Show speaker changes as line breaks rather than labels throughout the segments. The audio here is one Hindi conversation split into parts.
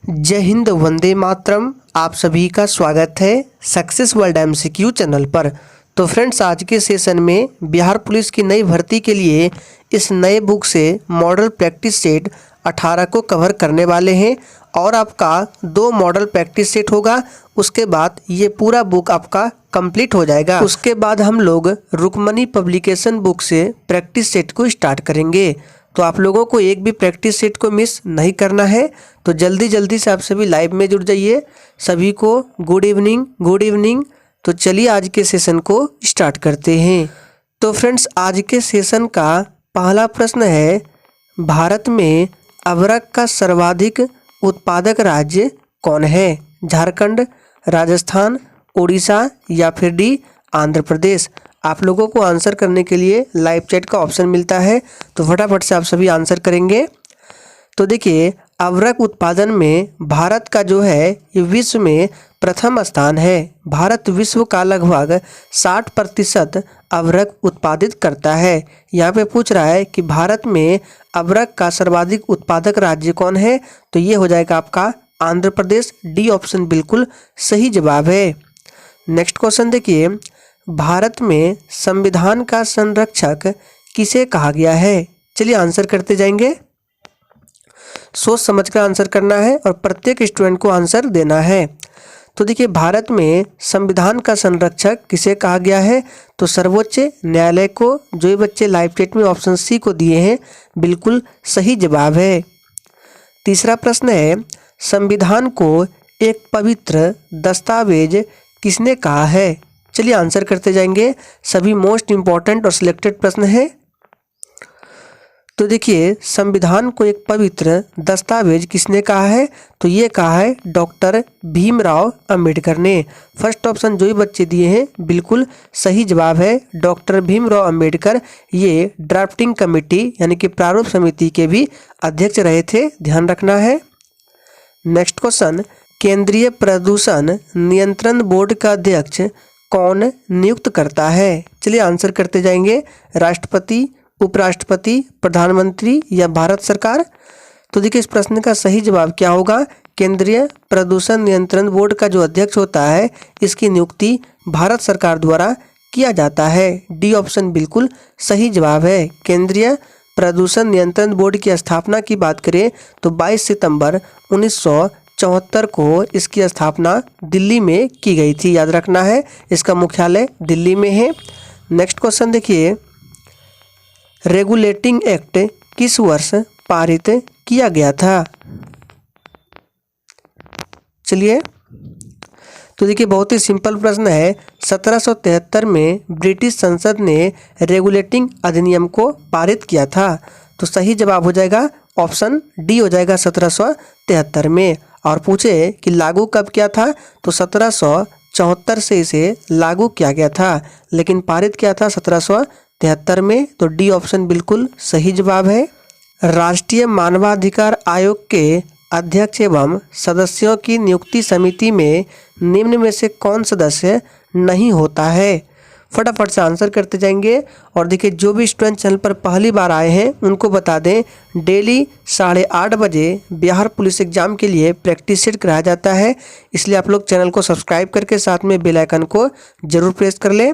जय हिंद, वंदे मातरम। आप सभी का स्वागत है सक्सेस वर्ल्ड एमसीक्यू चैनल पर। तो फ्रेंड्स, आज के सेशन में बिहार पुलिस की नई भर्ती के लिए इस नए बुक से मॉडल प्रैक्टिस सेट 18 को कवर करने वाले हैं और आपका 2 मॉडल प्रैक्टिस सेट होगा। उसके बाद ये पूरा बुक आपका कंप्लीट हो जाएगा। उसके बाद हम लोग रुक्मणी पब्लिकेशन बुक से प्रैक्टिस सेट को स्टार्ट करेंगे। तो आप लोगों को एक भी प्रैक्टिस सेट को मिस नहीं करना है। तो जल्दी जल्दी से आप सभी लाइव में जुड़ जाइए। सभी को गुड इवनिंग, गुड इवनिंग। तो चलिए आज के सेशन को स्टार्ट करते हैं। तो फ्रेंड्स, आज के सेशन का पहला प्रश्न है, भारत में अबरक का सर्वाधिक उत्पादक राज्य कौन है? झारखंड, राजस्थान, उड़ीसा या फिर डी आंध्र प्रदेश। आप लोगों को आंसर करने के लिए लाइव चैट का ऑप्शन मिलता है, तो फटाफट से आप सभी आंसर करेंगे। तो देखिए, अबरक उत्पादन में भारत का जो है ये विश्व में प्रथम स्थान है। भारत विश्व का लगभग 60% अबरक उत्पादित करता है। यहाँ पे पूछ रहा है कि भारत में अबरक का सर्वाधिक उत्पादक राज्य कौन है? तो ये हो जाएगा आपका आंध्र प्रदेश। डी ऑप्शन बिल्कुल सही जवाब है। नेक्स्ट क्वेश्चन देखिए, भारत में संविधान का संरक्षक किसे कहा गया है? चलिए आंसर करते जाएंगे। सोच समझ कर आंसर करना है और प्रत्येक स्टूडेंट को आंसर देना है। तो देखिए, भारत में संविधान का संरक्षक किसे कहा गया है? तो सर्वोच्च न्यायालय को। जो ये बच्चे लाइव चैट में ऑप्शन सी को दिए हैं, बिल्कुल सही जवाब है। तीसरा प्रश्न है, संविधान को एक पवित्र दस्तावेज किसने कहा है? चलिए आंसर करते जाएंगे। सभी मोस्ट इम्पॉर्टेंट और सिलेक्टेड प्रश्न है। तो देखिए, संविधान को एक पवित्र दस्तावेज किसने कहा है? तो ये कहा है डॉक्टर भीमराव अंबेडकर ने। फर्स्ट ऑप्शन जो ही बच्चे दिए हैं बिल्कुल सही जवाब है। डॉक्टर भीमराव अंबेडकर ये ड्राफ्टिंग कमेटी यानी कि प्रारूप समिति के भी अध्यक्ष रहे थे, ध्यान रखना है। नेक्स्ट क्वेश्चन, केंद्रीय प्रदूषण नियंत्रण बोर्ड का अध्यक्ष कौन नियुक्त करता है? चलिए आंसर करते जाएंगे। राष्ट्रपति, उपराष्ट्रपति, प्रधानमंत्री या भारत सरकार। तो देखिए, इस प्रश्न का सही जवाब क्या होगा? केंद्रीय प्रदूषण नियंत्रण बोर्ड का जो अध्यक्ष होता है, इसकी नियुक्ति भारत सरकार द्वारा किया जाता है। डी ऑप्शन बिल्कुल सही जवाब है। केंद्रीय प्रदूषण नियंत्रण बोर्ड की स्थापना की बात करें तो 22 सितंबर 1974 को इसकी स्थापना दिल्ली में की गई थी, याद रखना है। इसका मुख्यालय दिल्ली में है। नेक्स्ट क्वेश्चन देखिए, रेगुलेटिंग एक्ट किस वर्ष पारित किया गया था? चलिए, तो देखिए, बहुत ही सिंपल प्रश्न है। 1773 में ब्रिटिश संसद ने रेगुलेटिंग अधिनियम को पारित किया था। तो सही जवाब हो जाएगा ऑप्शन डी हो जाएगा 1773 में। और पूछे कि लागू कब किया था? तो 1774 से इसे लागू किया गया था, लेकिन पारित किया था 1773 में। तो डी ऑप्शन बिल्कुल सही जवाब है। राष्ट्रीय मानवाधिकार आयोग के अध्यक्ष एवं सदस्यों की नियुक्ति समिति में निम्न में से कौन सदस्य नहीं होता है? फटाफट से आंसर करते जाएंगे। और देखिए, जो भी स्टूडेंट चैनल पर पहली बार आए हैं उनको बता दें, डेली 8:30 बजे बिहार पुलिस एग्जाम के लिए प्रैक्टिस सेट कराया जाता है। इसलिए आप लोग चैनल को सब्सक्राइब करके साथ में बेल आइकन को जरूर प्रेस कर लें।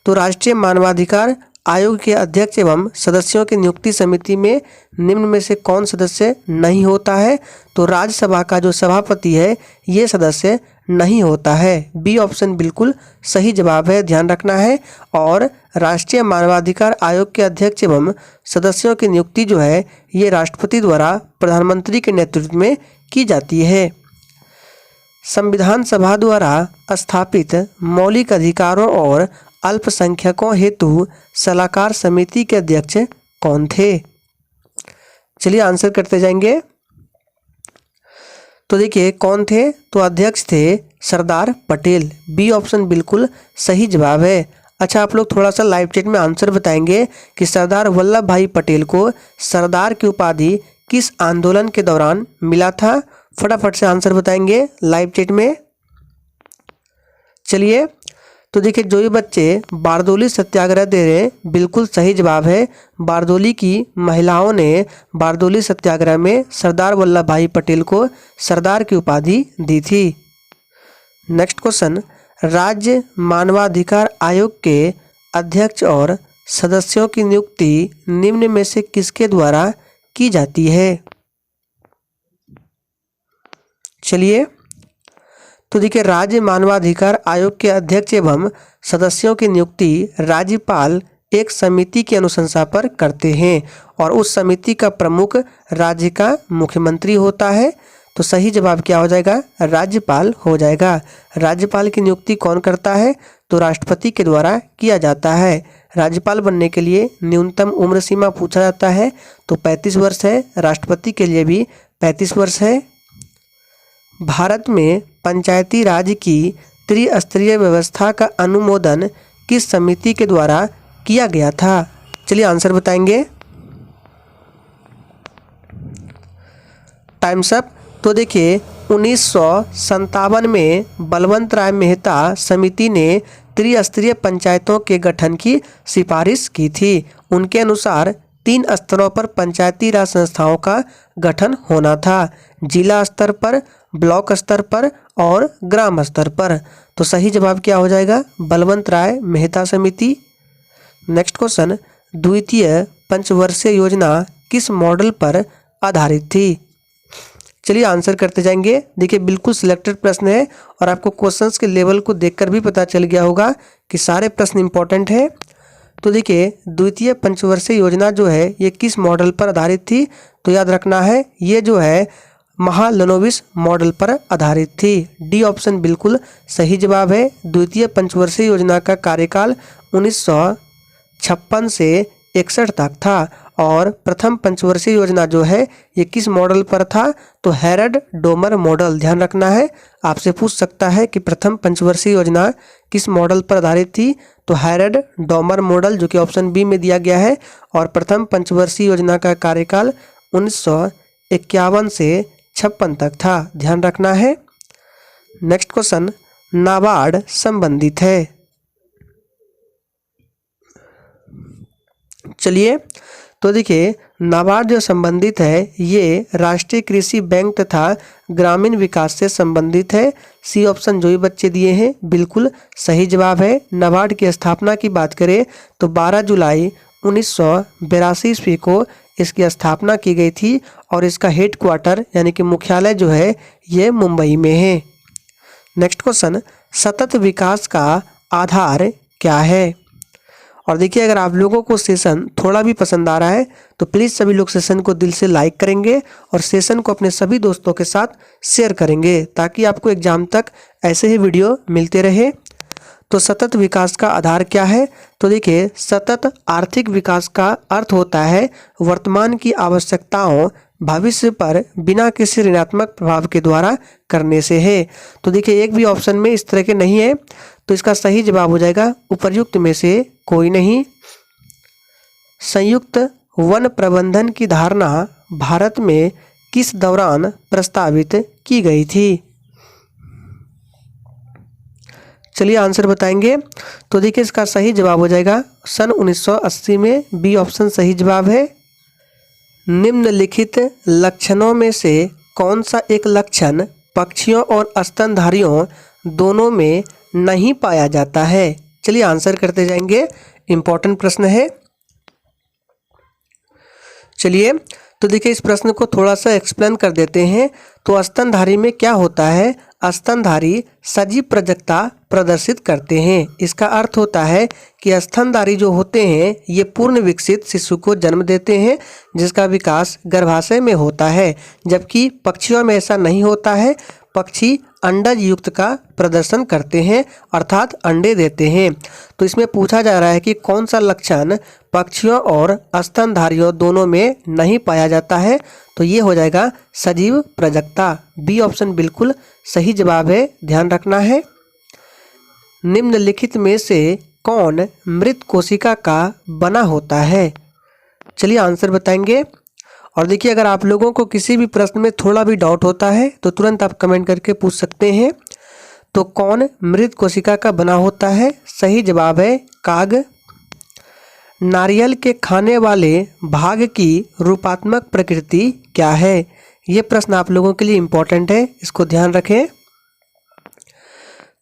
तो राष्ट्रीय मानवाधिकार आयोग के अध्यक्ष एवं सदस्यों की नियुक्ति समिति में निम्न में से कौन सदस्य नहीं होता है? तो राज्यसभा का जो सभापति है ये सदस्य नहीं होता है। बी ऑप्शन बिल्कुल सही जवाब है, ध्यान रखना है। और राष्ट्रीय मानवाधिकार आयोग के अध्यक्ष एवं सदस्यों की नियुक्ति जो है ये राष्ट्रपति द्वारा प्रधानमंत्री के नेतृत्व में की जाती है। संविधान सभा द्वारा स्थापित मौलिक अधिकारों और अल्पसंख्यकों हेतु सलाहकार समिति के अध्यक्ष कौन थे? चलिए आंसर करते जाएंगे। तो देखिए, कौन थे? तो अध्यक्ष थे सरदार पटेल। बी ऑप्शन बिल्कुल सही जवाब है। अच्छा, आप लोग थोड़ा सा लाइव चैट में आंसर बताएंगे कि सरदार वल्लभ भाई पटेल को सरदार की उपाधि किस आंदोलन के दौरान मिला था? फटाफट से आंसर बताएंगे लाइव चैट में। चलिए, तो देखिए जो ये बच्चे बारदोली सत्याग्रह दे रहे हैं, बिल्कुल सही जवाब है। बारदोली की महिलाओं ने बारदोली सत्याग्रह में सरदार वल्लभ भाई पटेल को सरदार की उपाधि दी थी। नेक्स्ट क्वेश्चन, राज्य मानवाधिकार आयोग के अध्यक्ष और सदस्यों की नियुक्ति निम्न में से किसके द्वारा की जाती है? चलिए, तो देखिए राज्य मानवाधिकार आयोग के अध्यक्ष एवं सदस्यों की नियुक्ति राज्यपाल एक समिति की अनुशंसा पर करते हैं और उस समिति का प्रमुख राज्य का मुख्यमंत्री होता है। तो सही जवाब क्या हो जाएगा? राज्यपाल हो जाएगा। राज्यपाल की नियुक्ति कौन करता है? तो राष्ट्रपति के द्वारा किया जाता है। राज्यपाल बनने के लिए न्यूनतम उम्र सीमा पूछा जाता है, तो 35 वर्ष है। राष्ट्रपति के लिए भी 35 वर्ष है। भारत में पंचायती राज की त्रिस्तरीय व्यवस्था का अनुमोदन किस समिति के द्वारा किया गया था? चलिए आंसर बताएंगे। Times up. तो देखिए 1957 में बलवंत राय मेहता समिति ने त्रिस्तरीय पंचायतों के गठन की सिफारिश की थी। उनके अनुसार 3 स्तरों पर पंचायती राज संस्थाओं का गठन होना था, जिला स्तर पर, ब्लॉक स्तर पर और ग्राम स्तर पर। तो सही जवाब क्या हो जाएगा? बलवंत राय मेहता समिति। नेक्स्ट क्वेश्चन, द्वितीय पंचवर्षीय योजना किस मॉडल पर आधारित थी? चलिए आंसर करते जाएंगे। देखिए बिल्कुल सिलेक्टेड प्रश्न है और आपको क्वेश्चंस के लेवल को देखकर भी पता चल गया होगा कि सारे प्रश्न इंपॉर्टेंट है। तो देखिए द्वितीय पंचवर्षीय योजना जो है ये किस मॉडल पर आधारित थी? तो याद रखना है ये जो है महालनोबिस मॉडल पर आधारित थी। डी ऑप्शन बिल्कुल सही जवाब है। द्वितीय पंचवर्षीय योजना का कार्यकाल 1956 से 61 तक था और प्रथम पंचवर्षीय योजना जो है ये किस मॉडल पर था? तो हेरल्ड डोमर मॉडल। ध्यान रखना है, आपसे पूछ सकता है कि प्रथम पंचवर्षीय योजना किस मॉडल पर आधारित थी? तो हेरल्ड डोमर मॉडल, जो कि ऑप्शन बी में दिया गया है। और प्रथम पंचवर्षीय योजना का कार्यकाल 1951 से 56 तक था। ध्यान रखना है। नेक्स्ट क्वेश्चन, नाबार्ड संबंधित है। चलिए, तो देखिए नाबार्ड जो संबंधित है ये राष्ट्रीय कृषि बैंक तथा ग्रामीण विकास से संबंधित है। सी ऑप्शन जो ये बच्चे दिए हैं बिल्कुल सही जवाब है। नाबार्ड की स्थापना की बात करें तो 12 जुलाई 1982 ईस्वी को इसकी स्थापना की गई थी और इसका हेड क्वार्टर यानी कि मुख्यालय जो है ये मुंबई में है। नेक्स्ट क्वेश्चन, सतत विकास का आधार क्या है? और देखिए अगर आप लोगों को सेशन थोड़ा भी पसंद आ रहा है तो प्लीज़ सभी लोग सेशन को दिल से लाइक करेंगे और सेशन को अपने सभी दोस्तों के साथ शेयर करेंगे ताकि आपको एग्जाम तक ऐसे ही वीडियो मिलते रहे। तो सतत विकास का आधार क्या है? तो देखिए सतत आर्थिक विकास का अर्थ होता है वर्तमान की आवश्यकताओं भविष्य पर बिना किसी ऋणात्मक प्रभाव के द्वारा करने से है। तो देखिए एक भी ऑप्शन में इस तरह के नहीं है, तो इसका सही जवाब हो जाएगा उपर्युक्त में से कोई नहीं। संयुक्त वन प्रबंधन की धारणा भारत में किस दौरान प्रस्तावित की गई थी? चलिए आंसर बताएंगे। तो देखिए इसका सही जवाब हो जाएगा सन 1980 में। बी ऑप्शन सही जवाब है। निम्नलिखित लक्षणों में से कौन सा एक लक्षण पक्षियों और स्तनधारियों दोनों में नहीं पाया जाता है? चलिए आंसर करते जाएंगे, इंपॉर्टेंट प्रश्न है। चलिए तो देखिए इस प्रश्न को थोड़ा सा एक्सप्लेन कर देते हैं। तो स्तनधारी में क्या होता है? स्तनधारी सजीव प्रजनकता प्रदर्शित करते हैं। इसका अर्थ होता है कि स्तनधारी जो होते हैं ये पूर्ण विकसित शिशु को जन्म देते हैं जिसका विकास गर्भाशय में होता है, जबकि पक्षियों में ऐसा नहीं होता है। पक्षी अंडज युक्त का प्रदर्शन करते हैं अर्थात अंडे देते हैं। तो इसमें पूछा जा रहा है कि कौन सा लक्षण पक्षियों और स्तनधारियों दोनों में नहीं पाया जाता है? तो ये हो जाएगा सजीव प्रजनकता। बी ऑप्शन बिल्कुल सही जवाब है, ध्यान रखना है। निम्नलिखित में से कौन मृत कोशिका का बना होता है? चलिए आंसर बताएंगे। और देखिए अगर आप लोगों को किसी भी प्रश्न में थोड़ा भी डाउट होता है तो तुरंत आप कमेंट करके पूछ सकते हैं। तो कौन मृत कोशिका का बना होता है? सही जवाब है काग। नारियल के खाने वाले भाग की रूपात्मक प्रकृति क्या है? ये प्रश्न आप लोगों के लिए इम्पोर्टेंट है, इसको ध्यान रखें।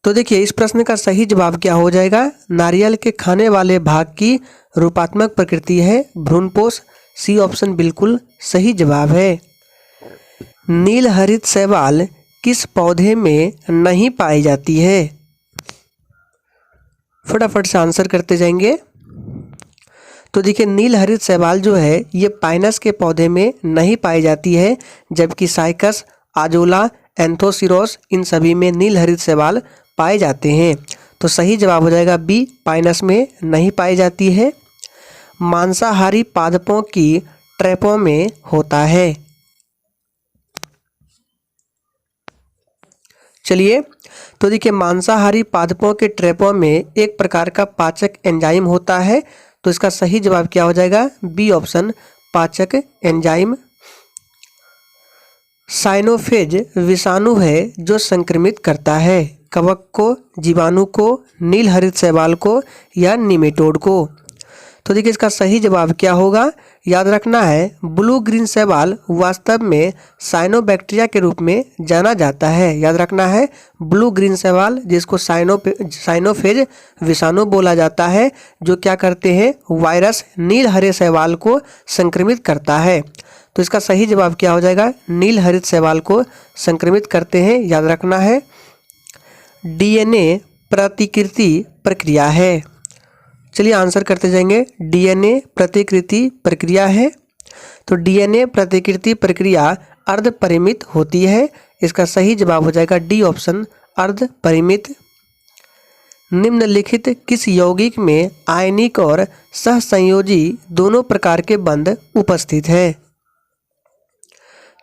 तो देखिए इस प्रश्न का सही जवाब क्या हो जाएगा? नारियल के खाने वाले भाग की रूपात्मक प्रकृति है भ्रूणपोष। सी ऑप्शन बिल्कुल सही जवाब है। नील हरित शैवाल किस पौधे में नहीं पाई जाती है? फटाफट से आंसर करते जाएंगे। तो देखिए नील हरित शैवाल जो है ये पाइनस के पौधे में नहीं पाई जाती है, जबकि साइकस, आजोला, एंथोसिरोस इन सभी में नील हरित शैवाल पाए जाते हैं। तो सही जवाब हो जाएगा बी, पाइनस में नहीं पाई जाती है। मांसाहारी पादपों की ट्रैपों में होता है। चलिए तो देखिए मांसाहारी पादपों के ट्रैपों में एक प्रकार का पाचक एंजाइम होता है। तो इसका सही जवाब क्या हो जाएगा? बी ऑप्शन, पाचक एंजाइम। साइनोफेज विषाणु है जो संक्रमित करता है कवक को, जीवाणु को, नील हरित शैवाल को या निमेटोड को। तो देखिए इसका सही जवाब क्या होगा? याद रखना है ब्लू ग्रीन शैवाल वास्तव में साइनोबैक्टीरिया के रूप में जाना जाता है। याद रखना है ब्लू ग्रीन शैवाल जिसको साइनोफेज विषाणु बोला जाता है, जो क्या करते हैं? वायरस नील हरे शैवाल को संक्रमित करता है। तो इसका सही जवाब क्या हो जाएगा? नील हरित शैवाल को संक्रमित करते हैं। याद रखना है डीएनए प्रतिकृति प्रक्रिया है। चलिए आंसर करते जाएंगे। डीएनए प्रतिकृति प्रक्रिया है। तो डीएनए प्रतिकृति प्रक्रिया अर्ध परिमित होती है। इसका सही जवाब हो जाएगा डी ऑप्शन, अर्ध परिमित। निम्नलिखित किस यौगिक में आयनिक और सहसंयोजी दोनों प्रकार के बंध उपस्थित है?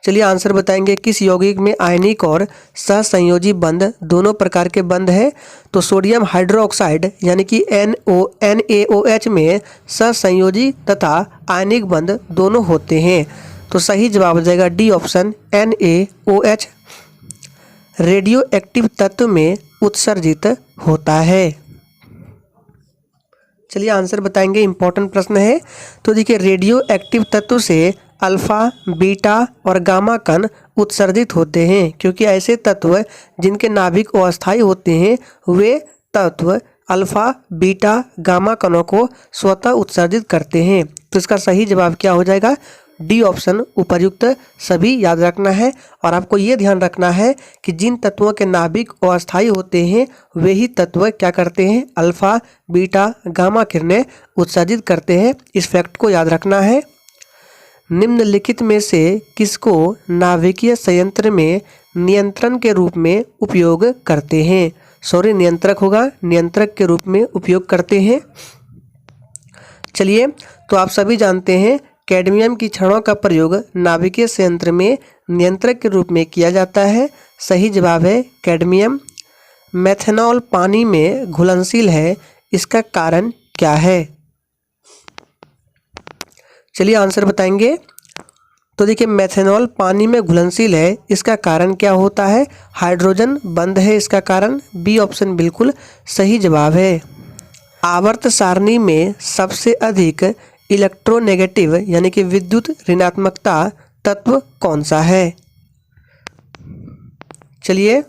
चलिए आंसर बताएंगे। किस यौगिक में आयनिक और सहसंयोजी बंध दोनों प्रकार के बंध है? तो सोडियम हाइड्रोक्साइड यानी कि NaOH में सहसंयोजी तथा आयनिक बंध दोनों होते हैं। तो सही जवाब हो जाएगा D option, NaOH। Radio active तत्व में उत्सर्जित होता है। चलिए आंसर बताएंगे, इंपॉर्टेंट प्रश्न है। तो देखिए रेडियो एक्टिव तत्व से अल्फा, बीटा और गामा कण उत्सर्जित होते हैं, क्योंकि ऐसे तत्व जिनके नाभिक अस्थायी होते हैं वे तत्व अल्फा, बीटा, गामा कणों को स्वतः उत्सर्जित करते हैं। तो इसका सही जवाब क्या हो जाएगा? डी ऑप्शन, उपर्युक्त सभी। याद रखना है और आपको ये ध्यान रखना है कि जिन तत्वों के नाभिक अस्थायी होते हैं वे ही तत्व क्या करते हैं? अल्फा, बीटा, गामा किरणें उत्सर्जित करते हैं। इस फैक्ट को याद रखना है। निम्नलिखित में से किसको नाभिकीय संयंत्र में नियंत्रण के रूप में उपयोग करते हैं? नियंत्रक होगा, नियंत्रक के रूप में उपयोग करते हैं। चलिए तो आप सभी जानते हैं कैडमियम की छड़ों का प्रयोग नाभिकीय संयंत्र में नियंत्रक के रूप में किया जाता है। सही जवाब है कैडमियम। मेथनॉल पानी में घुलनशील है, इसका कारण क्या है? चलिए आंसर बताएंगे। तो देखिए मेथनॉल पानी में घुलनशील है, इसका कारण क्या होता है? हाइड्रोजन बंध है इसका कारण। बी ऑप्शन बिल्कुल सही जवाब है। आवर्त सारणी में सबसे अधिक इलेक्ट्रोनेगेटिव यानी कि विद्युत ऋणात्मकता तत्व कौन सा है? चलिए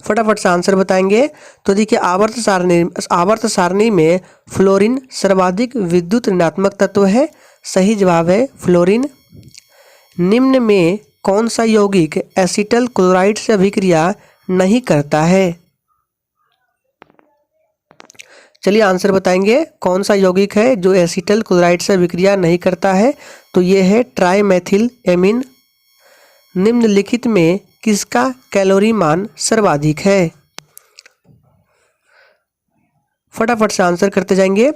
फटाफट से आंसर बताएंगे। तो देखिए आवर्त सारणी में फ्लोरीन सर्वाधिक विद्युत ऋणात्मक तत्व है। सही जवाब है फ्लोरीन। निम्न में कौन सा यौगिक एसिटल क्लोराइड से अभिक्रिया नहीं करता है? चलिए आंसर बताएंगे। कौन सा यौगिक है जो एसिटल क्लोराइड से अभिक्रिया नहीं करता है? तो ये है ट्राइमेथिल एमीन। निम्नलिखित में किसका कैलोरी मान सर्वाधिक है? फटाफट से आंसर करते जाएंगे।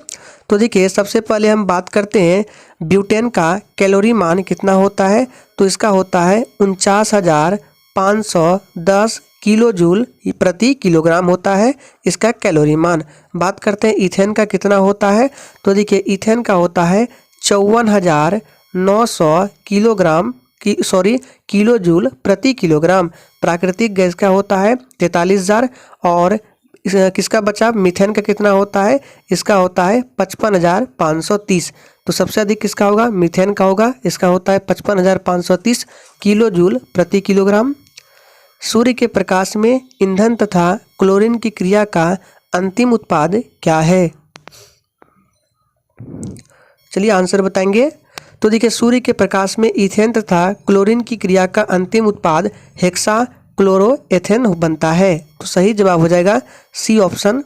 तो देखिए सबसे पहले हम बात करते हैं ब्यूटेन का कैलोरी मान कितना होता है। तो इसका होता है 49,510 किलो जूल प्रति किलोग्राम होता है इसका कैलोरी मान। बात करते हैं इथेन का कितना होता है। तो देखिए इथेन का होता है 54,900 किलोग्राम किलो जूल प्रति किलोग्राम। प्राकृतिक गैस का होता है 43,000 और किसका बचा, मीथेन का कितना होता है, इसका होता है 55,530। तो सबसे अधिक किसका होगा, मीथेन का होगा, इसका होता है 55,530 किलो जूल प्रति किलोग्राम। सूर्य के प्रकाश में ईंधन तथा क्लोरीन की क्रिया का अंतिम उत्पाद क्या है। चलिए आंसर बताएंगे। तो देखिए सूर्य के प्रकाश में ईथेन तथा क्लोरीन की क्रिया का अंतिम उत्पाद हेक्सा क्लोरोएथेन बनता है। तो सही जवाब हो जाएगा सी ऑप्शन।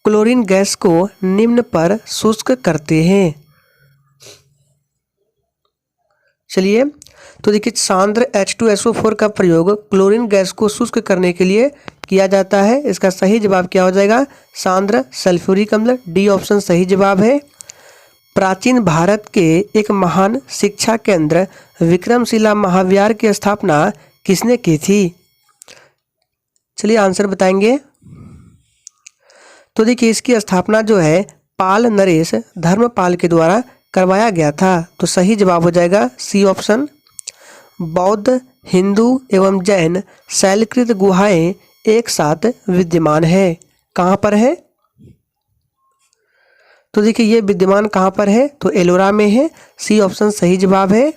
क्लोरीन गैस को निम्न पर शुष्क करते हैं। चलिए तो देखिए सांद्र H2SO4 का प्रयोग क्लोरीन गैस को शुष्क करने के लिए किया जाता है। इसका सही जवाब क्या हो जाएगा, सांद्र सल्फ्यूरिक अम्ल, डी ऑप्शन सही जवाब है। प्राचीन भारत के एक महान शिक्षा केंद्र विक्रमशिला महाविहार की स्थापना किसने की थी। चलिए आंसर बताएंगे। तो देखिए इसकी स्थापना जो है पाल नरेश धर्मपाल के द्वारा करवाया गया था। तो सही जवाब हो जाएगा सी ऑप्शन। बौद्ध, हिंदू एवं जैन शैलकृत गुहाएं एक साथ विद्यमान है, कहाँ पर है। तो देखिए ये विद्यमान कहाँ पर है, तो एलोरा में है, सी ऑप्शन सही जवाब है।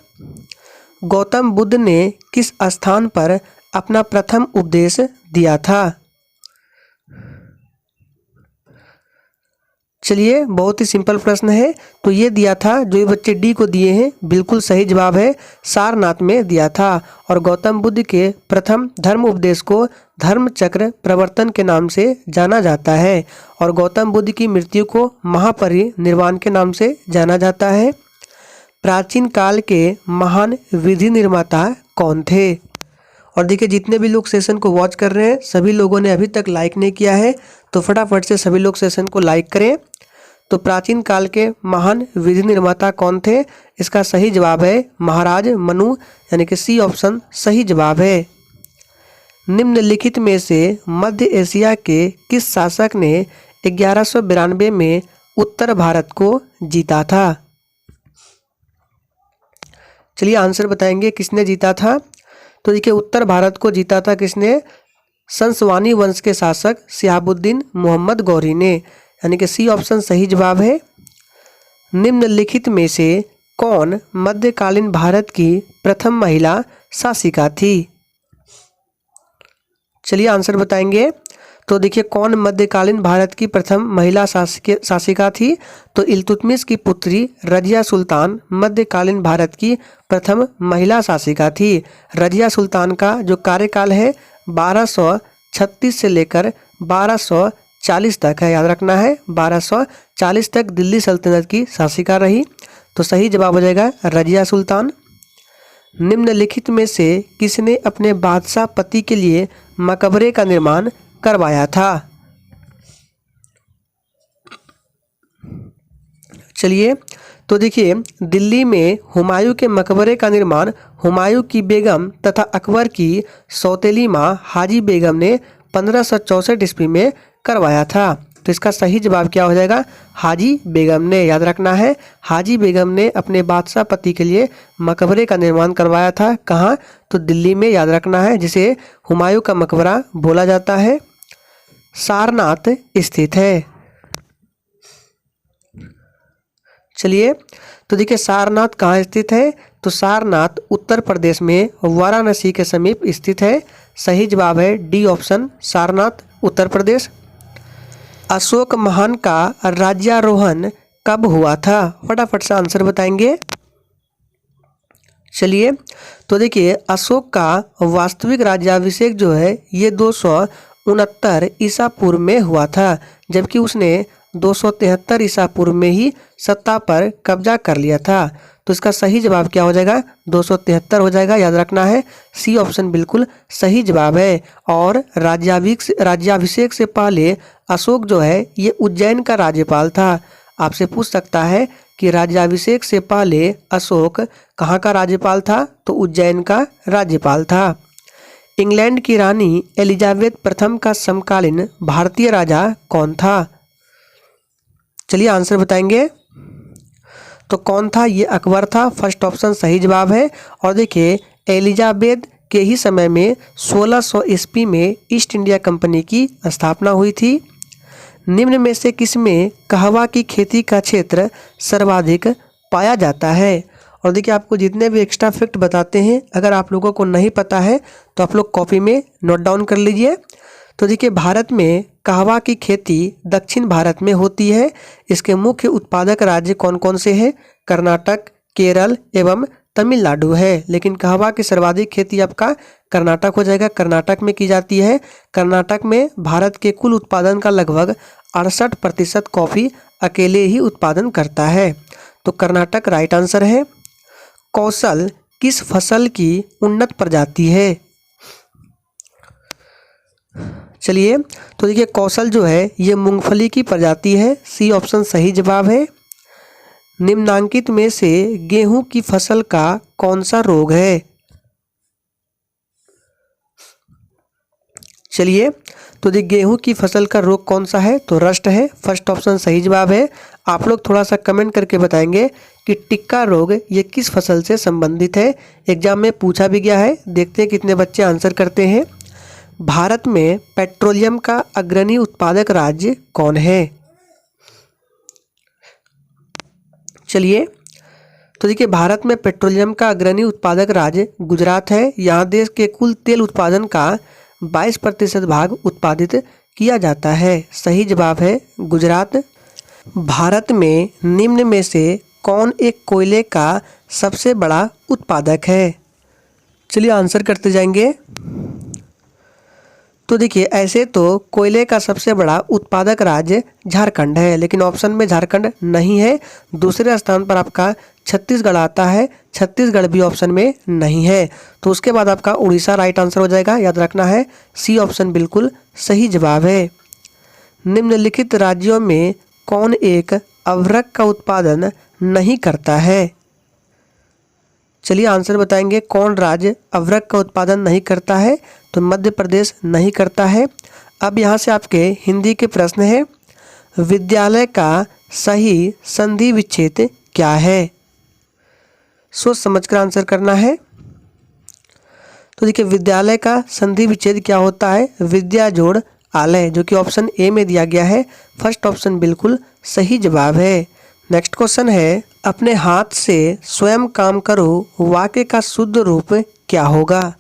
गौतम बुद्ध ने किस स्थान पर अपना प्रथम उपदेश दिया था। चलिए बहुत ही सिंपल प्रश्न है। तो ये दिया था, जो ये बच्चे डी को दिए हैं बिल्कुल सही जवाब है, सारनाथ में दिया था। और गौतम बुद्ध के प्रथम धर्म उपदेश को धर्म चक्र प्रवर्तन के नाम से जाना जाता है। और गौतम बुद्ध की मृत्यु को महापरिनिर्वाण के नाम से जाना जाता है। प्राचीन काल के महान विधि निर्माता कौन थे। और देखिए जितने भी लोग सेशन को वॉच कर रहे हैं सभी लोगों ने अभी तक लाइक नहीं किया है, तो फटाफट से सभी लोग सेशन को लाइक करें। तो प्राचीन काल के महान विधि निर्माता कौन थे, इसका सही जवाब है महाराज मनु, यानी कि सी ऑप्शन सही जवाब है। निम्नलिखित में से मध्य एशिया के किस शासक ने 1192 में उत्तर भारत को जीता था। चलिए आंसर बताएंगे किसने जीता था। तो देखिए उत्तर भारत को जीता था किसने, संसवानी वंश के शासक शिहाबुद्दीन मोहम्मद गौरी ने, यानी कि सी ऑप्शन सही जवाब है। निम्नलिखित में से कौन मध्यकालीन भारत की प्रथम महिला शासिका थी। चलिए आंसर बताएंगे। तो देखिए कौन मध्यकालीन भारत की प्रथम महिला शासिका थी, तो इल्तुतमिश की पुत्री रजिया सुल्तान मध्यकालीन भारत की प्रथम महिला शासिका थी। रजिया सुल्तान का जो कार्यकाल है 1236 से लेकर 1240 तक है, याद रखना है 1240 तक दिल्ली सल्तनत की शासिका रही। तो सही जवाब हो जाएगा रजिया सुल्तान। निम्नलिखित में से किसने अपने बादशाह पति के लिए मकबरे का निर्माण करवाया था। चलिए तो देखिए दिल्ली में हुमायूं के मकबरे का निर्माण हुमायूं की बेगम तथा अकबर की सौतेली माँ हाजी बेगम ने 1564 ईस्वी में करवाया था। तो इसका सही जवाब क्या हो जाएगा, हाजी बेगम ने, याद रखना है हाजी बेगम ने अपने बादशाह पति के लिए मकबरे का निर्माण करवाया था। कहाँ, तो दिल्ली में, याद रखना है, जिसे हुमायूं का मकबरा बोला जाता है। सारनाथ स्थित है। चलिए तो देखिए सारनाथ कहाँ स्थित है, तो सारनाथ उत्तर प्रदेश में वाराणसी के समीप स्थित है। सही जवाब है डी ऑप्शन, सारनाथ उत्तर प्रदेश। अशोक महान का राज्यारोहण कब हुआ था, फटाफट से आंसर बताएंगे। चलिए तो देखिए अशोक का वास्तविक राज्याभिषेक जो है ये 269 ईसा पूर्व में हुआ था, जबकि उसने 273 ईसा पूर्व में ही सत्ता पर कब्जा कर लिया था। तो इसका सही जवाब क्या हो जाएगा, 273 हो जाएगा, याद रखना है सी ऑप्शन बिल्कुल सही जवाब है। और राज्याभिषेक से पहले अशोक जो है ये उज्जैन का राज्यपाल था। आपसे पूछ सकता है कि राज्याभिषेक से पहले अशोक कहाँ का राज्यपाल था, तो उज्जैन का राज्यपाल था। इंग्लैंड की रानी एलिजाबेथ प्रथम का समकालीन भारतीय राजा कौन था। चलिए आंसर बताएंगे। तो कौन था? ये अकबर था। फर्स्ट ऑप्शन सही जवाब है। और देखिए एलिजाबेथ के ही समय में 1600 ईस्वी में ईस्ट इंडिया कंपनी की स्थापना हुई थी। निम्न में से किसमें कहवा की खेती का क्षेत्र सर्वाधिक पाया जाता है? और देखिए आपको जितने भी एक्स्ट्रा फैक्ट बताते हैं, अगर आप लोगों को नहीं पता है तो आप लोग कॉपी में नोट डाउन कर लीजिए। तो देखिए भारत में कहवा की खेती दक्षिण भारत में होती है। इसके मुख्य उत्पादक राज्य कौन कौन से हैं? कर्नाटक, केरल एवं तमिलनाडु है। लेकिन कहवा की सर्वाधिक खेती आपका कर्नाटक हो जाएगा, कर्नाटक में की जाती है। कर्नाटक में भारत के कुल उत्पादन का लगभग 68% कॉफ़ी अकेले ही उत्पादन करता है। तो कर्नाटक राइट आंसर है। कौशल किस फसल की उन्नत प्रजाति है? चलिए तो देखिए कौशल जो है ये मूंगफली की प्रजाति है। सी ऑप्शन सही जवाब है। निम्नांकित में से गेहूं की फसल का कौन सा रोग है? चलिए तो देखिए गेहूं की फसल का रोग कौन सा है? तो रस्ट है। फर्स्ट ऑप्शन सही जवाब है। आप लोग थोड़ा सा कमेंट करके बताएंगे कि टिक्का रोग ये किस फसल से संबंधित है। एग्जाम में पूछा भी गया है, देखते हैं कितने बच्चे आंसर करते हैं। भारत में पेट्रोलियम का अग्रणी उत्पादक राज्य कौन है? चलिए तो देखिए भारत में पेट्रोलियम का अग्रणी उत्पादक राज्य गुजरात है। यहाँ देश के कुल तेल उत्पादन का 22% भाग उत्पादित किया जाता है। सही जवाब है गुजरात। भारत में निम्न में से कौन एक कोयले का सबसे बड़ा उत्पादक है? चलिए आंसर करते जाएंगे। तो देखिए ऐसे तो कोयले का सबसे बड़ा उत्पादक राज्य झारखंड है, लेकिन ऑप्शन में झारखंड नहीं है। दूसरे स्थान पर आपका छत्तीसगढ़ आता है, छत्तीसगढ़ भी ऑप्शन में नहीं है। तो उसके बाद आपका उड़ीसा राइट आंसर हो जाएगा। याद रखना है सी ऑप्शन बिल्कुल सही जवाब है। निम्नलिखित राज्यों में कौन एक अभ्रक का उत्पादन नहीं करता है? चलिए आंसर बताएंगे। कौन राज्य अभ्रक का उत्पादन नहीं करता है? तो मध्य प्रदेश नहीं करता है। अब यहाँ से आपके हिंदी के प्रश्न है, विद्यालय का सही संधि विच्छेद क्या है? सोच समझकर आंसर करना है। तो देखिए विद्यालय का संधि विच्छेद क्या होता है? विद्या जोड़ आलय, जो कि ऑप्शन ए में दिया गया है। फर्स्ट ऑप्शन बिल्कुल सही जवाब है। नेक्स्ट क्वेश्चन है, अपने हाथ से स्वयं काम करो वाक्य का शुद्ध रूप क्या होगा?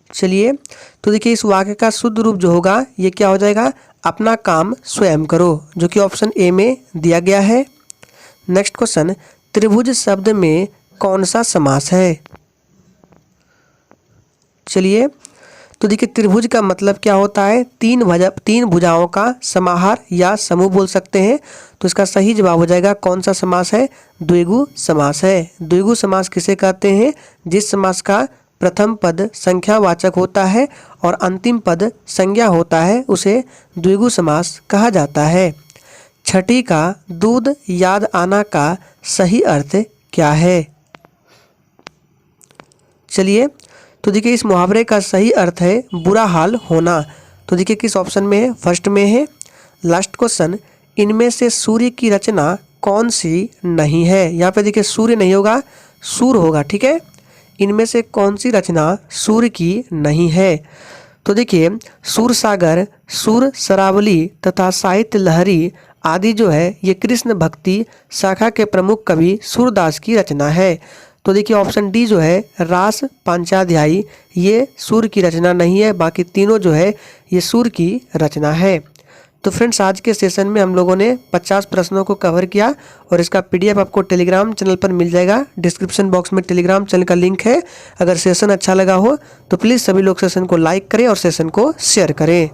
चलिए तो देखिए इस वाक्य का शुद्ध रूप जो होगा ये क्या हो जाएगा? अपना काम स्वयं करो, जो कि ऑप्शन ए में दिया गया है। नेक्स्ट क्वेश्चन, त्रिभुज शब्द में कौन सा समास है? चलिए तो देखिए त्रिभुज का मतलब क्या होता है? तीन भुजाओं का समाहार या समूह बोल सकते हैं। तो इसका सही जवाब हो जाएगा कौन सा समास है? द्विगु समास है। द्विगु समास किसे कहते हैं? जिस समास का प्रथम पद संख्यावाचक होता है और अंतिम पद संज्ञा होता है उसे द्विगु समास कहा जाता है। छठी का दूध याद आना का सही अर्थ क्या है? चलिए तो देखिए इस मुहावरे का सही अर्थ है बुरा हाल होना। तो देखिए किस ऑप्शन में है? फर्स्ट में है। लास्ट क्वेश्चन, इनमें से सूर्य की रचना कौन सी नहीं है? यहाँ पे देखिए सूर्य नहीं होगा, सूर होगा, ठीक है। इनमें से कौन सी रचना सूर्य की नहीं है? तो देखिए सूर सागर, सूर सरावली तथा साहित्य लहरी आदि जो है ये कृष्ण भक्ति शाखा के प्रमुख कवि सूरदास की रचना है। तो देखिए ऑप्शन डी जो है रास पांचाध्यायी ये सूर्य की रचना नहीं है, बाकी तीनों जो है ये सूर्य की रचना है। तो फ्रेंड्स आज के सेशन में हम लोगों ने 50 प्रश्नों को कवर किया और इसका पीडीएफ आपको टेलीग्राम चैनल पर मिल जाएगा। डिस्क्रिप्शन बॉक्स में टेलीग्राम चैनल का लिंक है। अगर सेशन अच्छा लगा हो तो प्लीज़ सभी लोग सेशन को लाइक करें और सेशन को शेयर करें।